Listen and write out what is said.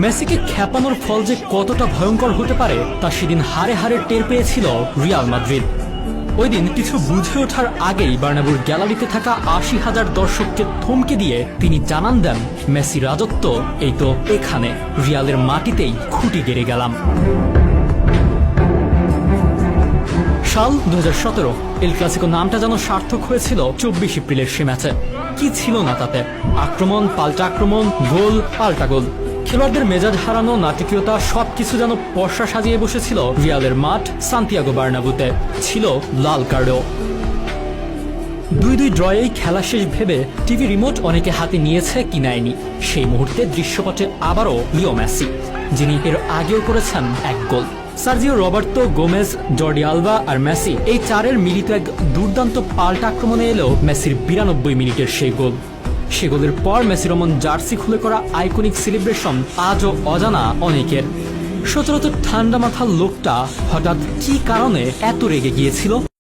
মেসিকে খেপানোর ফল যে কতটা ভয়ঙ্কর হতে পারে তা সেদিন হারে হারে টের পেয়েছিল রিয়াল মাদ্রিদ। ওই দিন কিছু বুঝে ওঠার আগেই বার্নাব্যুর গ্যালারিতে থাকা ৮০,০০০ দর্শককে থমকে দিয়ে তিনি জানান দেন, মেসি রাজত্ব এই তো এখানে, রিয়ালের মাটিতেই খুঁটি গেড়ে গেলাম। সাল ২০১৭ এল ক্লাসিকো নামটা যেন সার্থক হয়েছিল ২৪ এপ্রিলের সে ম্যাচে। কি ছিল না তাতে? আক্রমণ, পাল্টা আক্রমণ, গোল, পাল্টা গোল। খেলোয়াড়দের মেজাজ হারানো নাটকীয়তা সবকিছু যেন পর্ষা সাজিয়ে বসেছিল রিয়ালের মাঠ সান্তিয়াগো বার্নাব্যুতে। ছিল লাল কার্ডও। ২-২ ড্রয়েই খেলা শেষ ভেবে টিভি রিমোট অনেকে হাতে নিয়েছে কি নেয়নি। সেই মুহূর্তে দৃশ্যপটে আবারও লিও মেসি, যিনি এর আগেও করেছেন এক গোল। Sergio Roberto, Gomez, Jordi Alba আর মেসি এই চারের মিলিত এক দুর্দান্ত পাল্টা আক্রমণে এলেও মেসির ৯২ মিনিটের সেই গোল। সে গোলের পর মেসি রোমান জার্সি খুলে করা আইকনিক সেলিব্রেশন আজও অজানা অনেকের। সচরাচর ঠান্ডা মাথার লোকটা হঠাৎ কি কারণে এত রেগে গিয়েছিল?